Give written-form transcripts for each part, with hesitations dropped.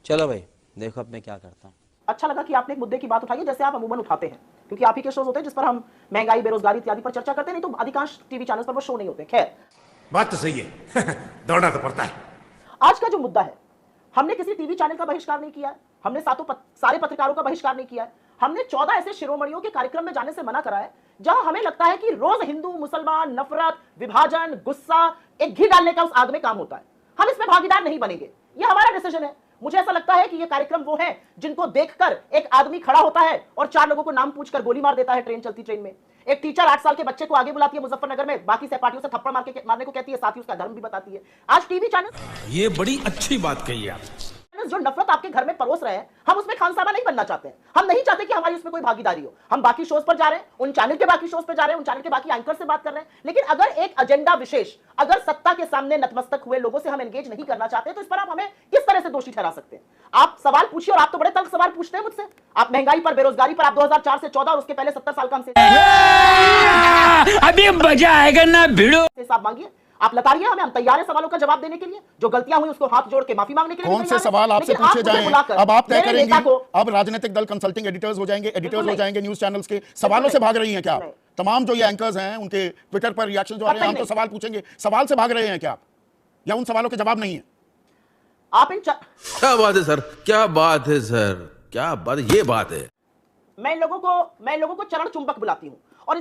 चलो भाई देखो अब मैं क्या करता हूँ। अच्छा लगा कि आपने एक मुद्दे की बात उठाई जैसे आप अमूमन उठाते हैं, क्योंकि आप ही के शोज होते हैं जिस पर हम महंगाई, बेरोजगारी इत्यादि पर चर्चा करते हैं, नहीं तो अधिकांश टीवी चैनल्स पर वो शो नहीं होते। खैर, बात तो सही है दौड़ना तो पड़ता है। आज का जो मुद्दा है, हमने किसी टीवी चैनल का बहिष्कार नहीं किया है, हमने सारे पत्रकारों का बहिष्कार नहीं किया है, हमने 14 ऐसे शिरोमणियों के कार्यक्रम में जाने से मना करा है जहां हमें लगता है कि रोज हिंदू मुसलमान, नफरत, विभाजन, गुस्सा एक घी डालने का उस आग में काम होता है। हम इसमें भागीदार नहीं बनेंगे, ये हमारा डिसीजन है। मुझे ऐसा लगता है कि ये कार्यक्रम वो है जिनको देखकर एक आदमी खड़ा होता है और 4 लोगों को नाम पूछकर गोली मार देता है ट्रेन चलती ट्रेन में। एक टीचर 8 साल के बच्चे को आगे बुलाती है मुजफ्फरनगर में, बाकी सहपाठियों से थप्पड़ मारने को कहती है, साथ ही उसका धर्म भी बताती है। आज टीवी चैनल, ये बड़ी अच्छी बात कही आप, जो नफरत आपके घर में परोस रहे हैं, हम उसमें खानसामा नहीं बनना चाहते हैं। हम नहीं चाहते कि हमारी उसमें कोई भागीदारी हो। हम बाकी शोज पर जा रहे हैं, उन चैनल के बाकी शोज पर जा रहे हैं, उन चैनल के बाकी एंकर से बात कर रहे हैं, लेकिन अगर एक एजेंडा विशेष, अगर सत्ता के सामने नतमस्तक हुए लोगों से हम एंगेज नहीं करना चाहते तो इस पर आप हमें किस तरह से दोषी ठहरा सकते हैं? आप सवाल पूछिए, और आप तो बड़े तल्ख सवाल पूछते हैं मुझसे। आप महंगाई पर, बेरोजगारी पर, आप 2004 से 14 और उसके पहले 70 साल का हमसे अभी मजा आएगा ना भिड़ो। हिसाब मांगिए, आप लताड़िए हमें, हम तैयार हैं सवालों का जवाब देने के लिए। जो गलतियां हुई उसको हाथ जोड़ के माफी मांगने के लिए कौन से सवाल आपसे पूछे जाएं? अब आप तय करेंगे। अब राजनीतिक दल कंसल्टिंग एडिटर्स हो जाएंगे, एडिटर्स हो जाएंगे न्यूज चैनल्स के। सवालों से भाग रही हैं क्या आप? तमाम जो ये एंकर्स हैं उनके ट्विटर पर रिएक्शन जो आ रहे हैं, हम तो सवाल पूछेंगे, सवाल से भाग रहे हैं क्या आप, या उन सवालों के जवाब नहीं है? आप इन क्या बात है सर, क्या बात है सर, क्या बात, ये बात है। मैं इन लोगों को चरण चुंबक बुलाती हूं, और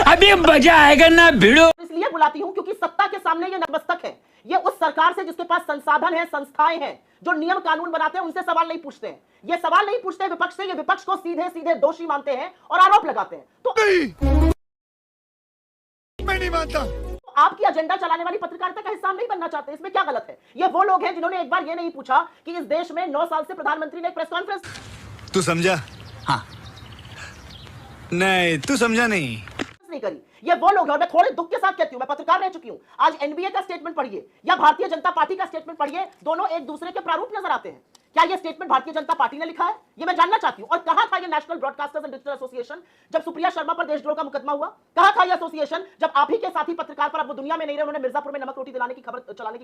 अभी मजा आएगा ना भिड़ो। इसलिए बुलाती हूं क्योंकि सत्ता के सामने ये नतमस्तक है। ये उस सरकार से जिसके पास संसाधन है, संस्थाएं हैं, जो नियम कानून बनाते हैं, उनसे सवाल नहीं पूछते हैं। ये सवाल नहीं पूछते विपक्ष से, ये विपक्ष को सीधे सीधे दोषी मानते हैं और आरोप लगाते हैं। तो मैं नहीं मानता। आपकी एजेंडा चलाने वाली पत्रकारिता का हिस्सा नहीं बनना चाहते, इसमें क्या गलत है? ये वो लोग हैं जिन्होंने एक बार ये नहीं पूछा कि इस देश में 9 साल से प्रधानमंत्री ने एक प्रेस कॉन्फ्रेंस, तू समझा? हाँ नहीं, तू समझा नहीं करी। ये वो लोग हैं, और मैं थोड़े दुख के साथ कहती हूं, मैं पत्रकार रह चुकी हूं। आज एनबीए का स्टेटमेंट पढ़िए या भारतीय जनता पार्टी का स्टेटमेंट पढ़िए, दोनों एक दूसरे के प्रारूप नजर आते हैं। क्या ये स्टेटमेंट भारतीय जनता पार्टी ने लिखा है? ये मैं जानना चाहती हूं। और कहां था ये national broadcasters and digital association जब सुप्रिया शर्मा पर देशद्रोह का मुकदमा हुआ? कहां था ये एसोसिएशन जब आप ही के साथी पत्रकार पर, अब वो दुनिया में नहीं रहे, उन्होंने मिर्जापुर में नमक रोटी चलाने की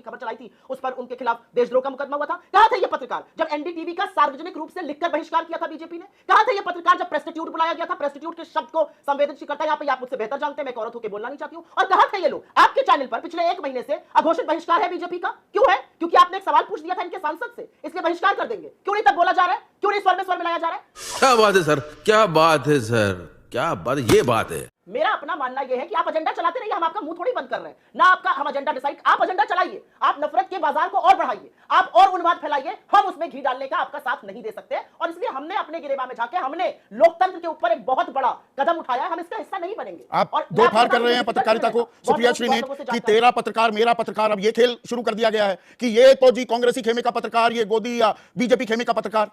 खबर चलाई थी, उस पर उनके खिलाफ देशद्रोह का मुकदमा हुआ था? कहां थे ये पत्रकार जब एनडीटीवी का सार्वजनिक रूप से लिखकर बहिष्कार किया था बीजेपी ने? कहां थे ये पत्रकार जब प्रेस्टिट्यूट बुलाया गया था? प्रेस्टिट्यूट के शब्द को संवेदनशील करता है, यहां पे आप मुझसे बेहतर जानते हैं, मैं एक औरत होकर बोलना नहीं चाहती हूं। और कहां थे ये लोग? आपके चैनल पर पिछले 1 महीने से अघोषित बहिष्कार है बीजेपी का। क्यों है? क्योंकि आपने एक सवाल पूछ दिया था इनके सांसद से, इसलिए बहिष्कार कर देंगे। क्यों नहीं तब बोला जा रहा है? क्यों नहीं स्वर में स्वर मिलाया जा रहा है? क्या बात है सर, क्या बात है सर, क्या बात, ये बात है। मेरा अपना मानना यह है कि आप एजेंडा चलाते रहिए, हम आपका मुंह थोड़ी बंद कर रहे हैं ना। आपका हम एजेंडा डिसाइड, आप एजेंडा चलाइए, आप नफरत के बाजार को और बढ़ाइए, आप और उन्माद फैलाइए। हम उसमें घी डालने का आपका साथ नहीं दे सकते, और इसलिए हमने अपने गिरेबा में जाके हमने लोकतंत्र के ऊपर एक बहुत बड़ा कदम उठाया है। हम इसका हिस्सा नहीं बनेंगे। आप दो फाड़ कर रहे हैं पत्रकारिता को, सुप्रिया श्री ने, कि तेरा पत्रकार मेरा पत्रकार। अब ये खेल शुरू कर दिया गया है कि ये तो जी कांग्रेसी खेमे का पत्रकार, ये गोदी या बीजेपी खेमे का पत्रकार।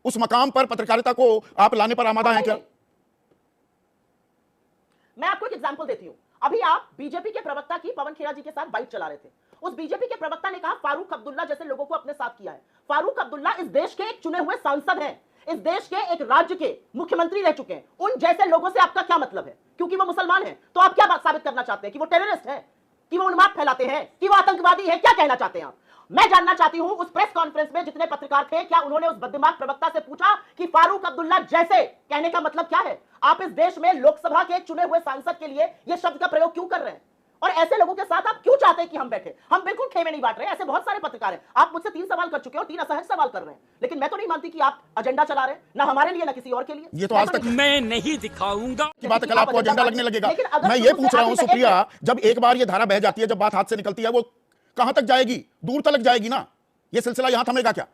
उस मकाम पर पत्रकारिता को आप लाने पर आमादा हैं क्या? मैं आपको एक एग्जांपल देती हूं। अभी आप बीजेपी के प्रवक्ता की पवन खेड़ा जी के साथ बाइट चला रहे थे। उस बीजेपी के प्रवक्ता ने कहा फारूक अब्दुल्ला जैसे लोगों को अपने साथ किया है। फारूक अब्दुल्ला इस देश के एक चुने हुए सांसद हैं, इस देश के एक राज्य के मुख्यमंत्री रह चुके हैं। उन जैसे लोगों से आपका क्या मतलब है? क्योंकि वो मुसलमान हैं तो आप क्या बात साबित करना चाहते हैं? कि वो टेररिस्ट हैं, कि वो उन्माद फैलाते हैं, कि वो आतंकवादी है? क्या कहना चाहते हैं आप? मैं जानना चाहती हूं उस प्रेस कॉन्फ्रेंस में जितने पत्रकार थे, क्या उन्होंने उस बददिमाग प्रवक्ता से पूछा कि फारूक अब्दुल्ला जैसे कहने का मतलब क्या है? आप इस देश में लोकसभा के चुने हुए सांसद के लिए यह शब्द का प्रयोग क्यों कर रहे हैं? और ऐसे लोगों के साथ आप क्यों चाहते हैं कि हम बैठे? हम बिल्कुल खेमे नहीं बांट रहे हैं, ऐसे बहुत सारे पत्रकार हैं। आप मुझसे 3 सवाल कर चुके हो, 3 असहज सवाल कर रहे हैं, लेकिन मैं तो नहीं मानती कि आप एजेंडा चला रहे हैं, ना हमारे लिए ना किसी और के लिए। ये तो आज तक मैं नहीं दिखाऊंगा की बात है, कल आपको एजेंडा लगने लगेगा। मैं ये पूछ रहा हूं सुप्रिया, जब एक बार ये धारा बह जाती है, जब बात हाथ से निकलती है, वो कहां तक जाएगी? दूर तक जाएगी ना। ये सिलसिला यहां थमेगा क्या?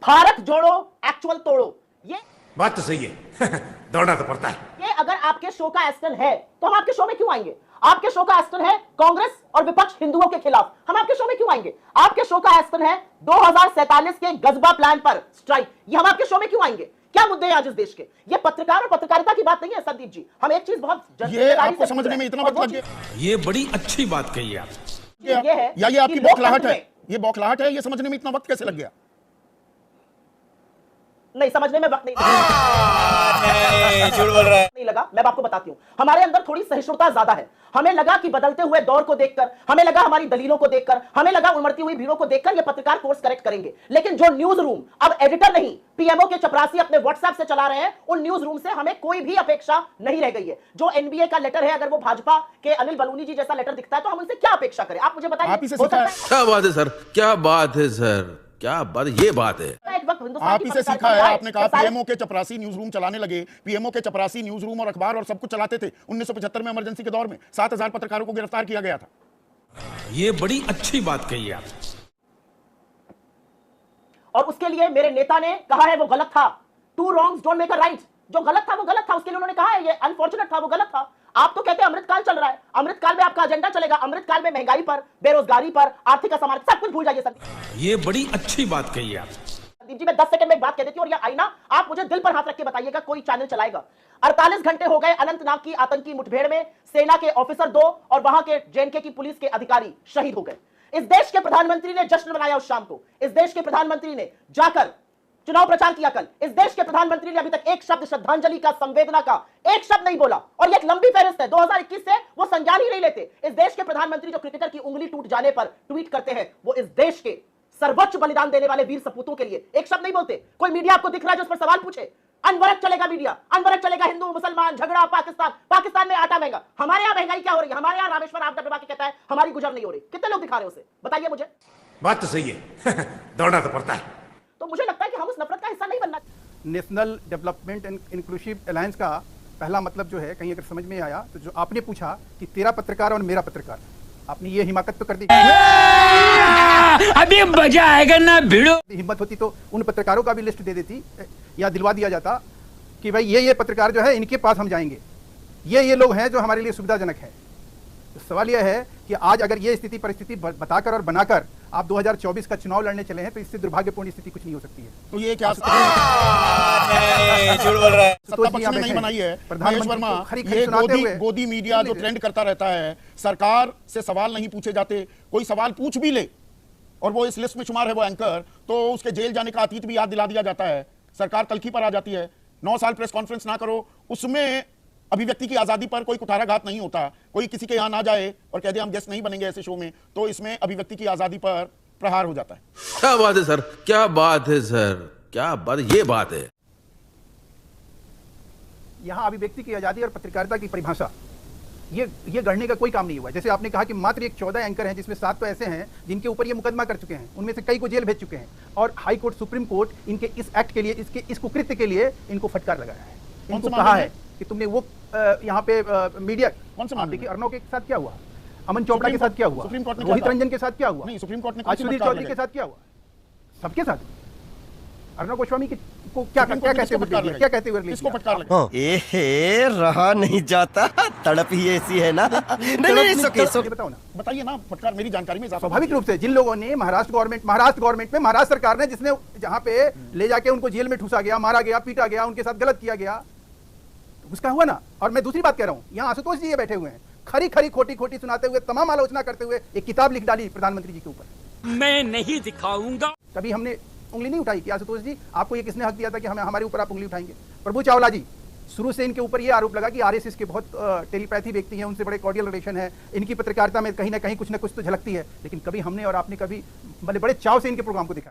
भारत जोड़ो, एक्चुअल तोड़ो, ये बात तो सही है दौड़ना तो पड़ता है। ये अगर आपके शो का एस्टन है तो हम आपके शो में क्यों आएंगे? आपके शो का एस्टन है कांग्रेस और विपक्ष हिंदुओं के खिलाफ, हम आपके शो में क्यों आएंगे? आपके शो का एस्टन है 2047 के गजबा प्लान पर स्ट्राइक, ये हम आपके शो में क्यों आएंगे? क्या मुद्दे हैं आज इस देश के? ये पत्रकार और पत्रकारिता की बात नहीं है संदीप जी। हम एक चीज बहुत ये आपको समझने में इतना वक्त लग गया। ये बड़ी अच्छी बात कही आप। ये है या ये आपकी बौखलाहट है? ये बौखलाहट है, ये समझने में इतना वक्त कैसे लग गया? नहीं, समझने में वक्त नहीं झूठ बोल रहा है। नहीं लगा, मैं आपको बताती हूं, हमारे अंदर थोड़ी सहिष्णुता ज्यादा है। हमें लगा कि बदलते हुए दौर को देखकर, हमें लगा हमारी दलीलों को देखकर, हमें लगा उमड़ती हुई भीड़ों को देखकर ये पत्रकार कोर्स करेक्ट करेंगे। लेकिन जो न्यूज रूम अब एडिटर नहीं, पीएमओ के चपरासी अपने व्हाट्सएप से चला रहे हैं, उन न्यूज रूम से हमें कोई भी अपेक्षा नहीं रह गई है। जो एनबीए का लेटर है, अगर वो भाजपा के अनिल बलूनी जी जैसा लेटर दिखता है तो हम उनसे क्या अपेक्षा करें? आप मुझे बताइए। क्या बात है सर, क्या बात है सर, क्या बात, ये बात है। आप इसे सीखा है। आपने कहा पीएमओ के चपरासी न्यूज रूम चलाने लगे। पीएमओ के चपरासी न्यूज रूम और अखबार और सब कुछ चलाते थे। 1975 में इमरजेंसी के दौर में 7000 पत्रकारों को गिरफ्तार किया गया था। ये बड़ी अच्छी बात कही आप। और उसके लिए मेरे नेता ने कहा है वो गलत था। Two wrongs don't make a right. जो गलत था वो गलत था, उसके लिए उन्होंने कहा है ये अनफॉर्चुनेट था, वो गलत था। आप तो कहते हैं अमृतकाल चल रहा है, अमृतकाल में आपका एजेंडा चलेगा। अमृतकाल में महंगाई पर, बेरोजगारी पर, आर्थिक असमानता, सब कुछ भूल जाइए संदीप। ये बड़ी अच्छी बात कही आप। संदीप जी, मैं 10 सेकंड में एक बात कह देती हूं और ये आईना आप मुझे दिल पर हाथ रख के बताइएगा, कोई चैनल चलाएगा। 48 घंटे हो गए अनंतनाग की आतंकी मुठभेड़ में सेना के ऑफिसर 2 और वहां के जेएनके की पुलिस के अधिकारी शहीद हो गए। इस देश के प्रधानमंत्री ने जश्न मनाया उस शाम को। इस देश के प्रधानमंत्री ने जाकर चुनाव प्रचार किया कल। इस देश के प्रधानमंत्री ने अभी तक एक शब्द श्रद्धांजलि का, संवेदना का एक शब्द नहीं बोला। और ये एक लंबी फहरिस्त है, 2021 से वो संज्ञान ही नहीं लेते। इस देश के प्रधानमंत्री जो क्रिकेटर की उंगली टूट जाने पर ट्वीट करते हैं, वो इस देश के सर्वोच्च बलिदान देने वाले वीर सपूतों के लिए एक शब्द नहीं बोलते। कोई मीडिया आपको दिख रहा है जो उस पर सवाल पूछे? अनवरत चलेगा मीडिया, अनवरत चलेगा हिंदू मुसलमान झगड़ा, पाकिस्तान में आटा महंगा। हमारे यहाँ महंगाई क्या हो रही है? हमारे यहाँ रामेश्वर आप डबा के कहता है हमारी गुजर नहीं हो रही। कितने लोग दिखा रहे हो उसे? बताइए मुझे। बात तो सही है। दौड़ना तो पड़ता है। तो मुझे लगता है कि हम उस नफरत का हिस्सा नहीं बनना। National development and inclusive alliance का पहला मतलब जो है, कहीं अगर समझ में आया तो जो आपने पूछा कि तेरा पत्रकार और मेरा पत्रकार, आपने ये हिमाकत तो कर दी। अभी मजा आएगा ना भिड़ो। हिम्मत होती तो उन पत्रकारों का भी लिस्ट दे देती या दिलवा दिया जाता कि भाई ये पत्रकार जो है इनके पास हम जाएंगे, ये लोग हैं जो हमारे लिए सुविधाजनक है। तो सवाल यह है कि आज अगर ये स्थिति परिस्थिति बताकर और बनाकर आप 2024 का चुनाव लड़ने चले हैं तो इससे दुर्भाग्यपूर्ण स्थिति कुछ नहीं हो सकती है। तो ये क्या झूठ बोल रहा है। सत्ता पक्ष ने नहीं बनाई है महेश वर्मा। ये गोदी मीडिया जो ट्रेंड करता रहता है, सरकार से सवाल नहीं पूछे जाते, कोई सवाल पूछ भी ले और वो इस लिस्ट में शुमार है वो एंकर, तो उसके जेल जाने का अतीत भी याद दिला दिया जाता है। सरकार तलखी पर आ जाती है। 9 साल प्रेस कॉन्फ्रेंस ना करो, उसमें अभिव्यक्ति की आजादी पर कोई कुठाराघात नहीं होता। कोई किसी के यहां ना जाए और कह दे हम गेस्ट नहीं बनेंगे ऐसे शो में, तो इसमें अभिव्यक्ति की आजादी पर प्रहार हो जाता है। क्या बात है सर, क्या बात है सर, क्या बात, ये बात है। यहां अभिव्यक्ति की आजादी और पत्रकारिता की परिभाषा ये गढ़ने का कोई काम नहीं हुआ। जैसे आपने कहा कि मात्र एक 14 एंकर हैं, जिसमें 7 तो ऐसे हैं जिनके ऊपर ये मुकदमा कर चुके हैं, उनमें से कई को जेल भेज चुके हैं और हाई कोर्ट, सुप्रीम कोर्ट इनके इस एक्ट के लिए, इस कुकृत्य के लिए इनको फटकार लगाया है। इनको कहा है कि तुमने वो यहाँ पे मीडिया, देखिए अर्नव के साथ क्या हुआ, अमन चोपड़ा के साथ क्या हुआ, रोहित रंजन के साथ क्या हुआ, सुप्रीम कोर्ट ने आज सुधीर चौधरी के साथ क्या हुआ, सबके साथ। अर्नव गोस्वामी को क्या कहते हुए किसको फटकार लगा? एहे, रहा नहीं जाता, तड़प ही ऐसी है ना। नहीं, बताओ ना, बताइए ना, फटकार मेरी जानकारी में। स्वाभाविक रूप से जिन लोगों ने महाराष्ट्र गवर्नमेंट में, महाराष्ट्र सरकार ने, जिसने जहां पे ले जाके उनको जेल में ठूसा गया, मारा गया, पीटा गया, उनके साथ गलत किया गया, उसका हुआ ना। और मैं दूसरी बात कह रहा हूं, यहां आशुतोष जी ये बैठे हुए हैं, खरी खोटी सुनाते हुए, तमाम आलोचना करते हुए एक किताब लिख डाली प्रधानमंत्री जी के ऊपर। मैं नहीं दिखाऊंगा। कभी हमने उंगली नहीं उठाई कि आशुतोष जी आपको ये किसने हक दिया था कि हमें हमारे ऊपर आप उंगली उठाएंगे। प्रभु चावला जी, शुरू से इनके ऊपर ये आरोप लगा कि आरएसएस के बहुत टेलीपैथी व्यक्ति हैं, उनसे बड़े कॉर्डियल रिलेशन है, इनकी पत्रकारिता में कहीं ना कहीं कुछ ना कुछ तो झलकती है। लेकिन कभी हमने और आपने कभी बड़े चाव से इनके प्रोग्राम को देखा?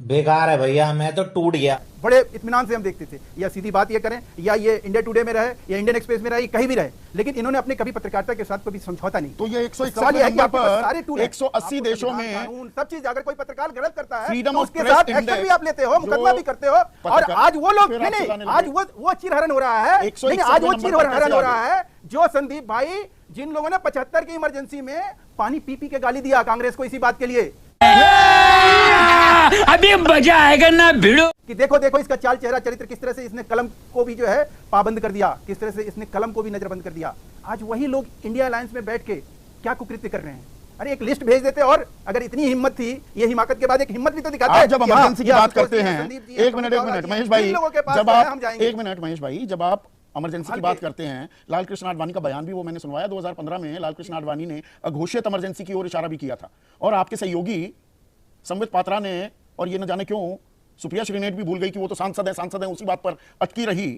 बेकार है भैया, मैं तो टूट गया। बड़े इत्मीनान से हम देखते थे, या सीधी बात ये करें, या ये इंडिया टुडे में रहे या इंडियन एक्सप्रेस में रहे, कहीं भी रहे, लेकिन इन्होंने अपने कभी पत्रकारिता के साथ कभी समझौता नहीं। तो ये 180 देशों में सब चीज, अगर कोई पत्रकार गलत करता है फ्रीडम तो उसके साथ एक्शन भी आप लेते हो, मुकदमा भी करते हो। और आज वो लोग नहीं, आज वो चिरहरण हो रहा है, आज वो चिरहरण हो रहा है जो संदीप भाई, जिन लोगों ने 75 की इमरजेंसी में पानी पी के गाली दिया कांग्रेस को इसी बात के लिए। अभी मजा आएगा ना भिड़ो। कि देखो इसका चाल चेहरा चरित्र, किस तरह से इसने कलम को भी जो है पाबंद कर दिया, किस तरह से इसने कलम को भी नजरबंद कर दिया। आज वही लोग इंडिया अलायंस में बैठ के क्या कुकृत्य कर रहे हैं। अरे एक लिस्ट भेज देते, और अगर इतनी हिम्मत थी, ये हिमाकत के बाद एक हिम्मत भी तो दिखाते हैं। जब इमरजेंसी की बात करते हैं, एक मिनट महेश भाई, जब आप एक मिनट महेश भाई, जब आप इमरजेंसी की बात करते हैं, लालकृष्ण आडवाणी का बयान भी वो मैंने सुनवाया 2015 में। लालकृष्ण आडवाणी ने अघोषित इमरजेंसी की ओर इशारा भी किया था, और आपके सहयोगी संबित पात्रा ने, और ये न जाने क्यों सुप्रिया श्रीनेट भी भूल गई कि वो तो सांसद है उसी बात पर अटकी रही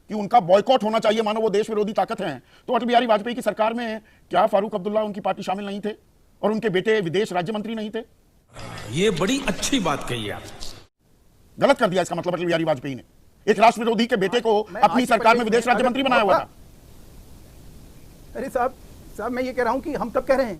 कि उनका बॉयकॉट होना चाहिए, मानो वो देश विरोधी ताकत हैं। तो अटल बिहारी वाजपेयी की सरकार में क्या फारूक अब्दुल्ला उनकी पार्टी शामिल नहीं थे और उनके बेटे विदेश राज्य मंत्री नहीं थे? ये बड़ी अच्छी बात कही आप। गलत कर दिया इसका मतलब अटल बिहारी वाजपेयी ने, एक राष्ट्र विरोधी के बेटे को अपनी सरकार में विदेश राज्य मंत्री बनाया हुआ था। अरे साहब मैं ये कह रहा हूं कि हम कब कह रहे हैं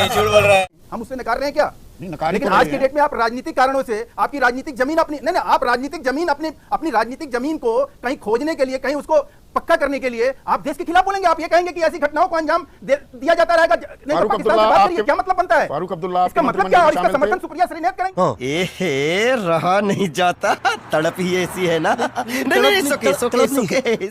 झूठ बोल रहा है। हम उससे नकार रहे हैं क्या? नहीं, नकार लेकिन तो आज रहे की हैं। डेट में आप राजनीतिक कारणों से आपकी राजनीतिक जमीन अपनी नहीं आप राजनीतिक जमीन अपनी राजनीतिक जमीन को कहीं खोजने के लिए, कहीं उसको पक्का करने के लिए आप देश के खिलाफ बोलेंगे। आप ये कहेंगे कि ऐसी घटनाओं को अंजाम दिया जाता रहेगा। नहीं तो पाकिस्तान से बात करिए, क्या मतलब बनता है? फारूक अब्दुल्ला इसका मतलब क्या? और इसका समर्थन सुप्रिया श्रीनेत करेंगे? एहे रहा नहीं जाता, तड़प ही ऐसी है ना। नहीं, सुके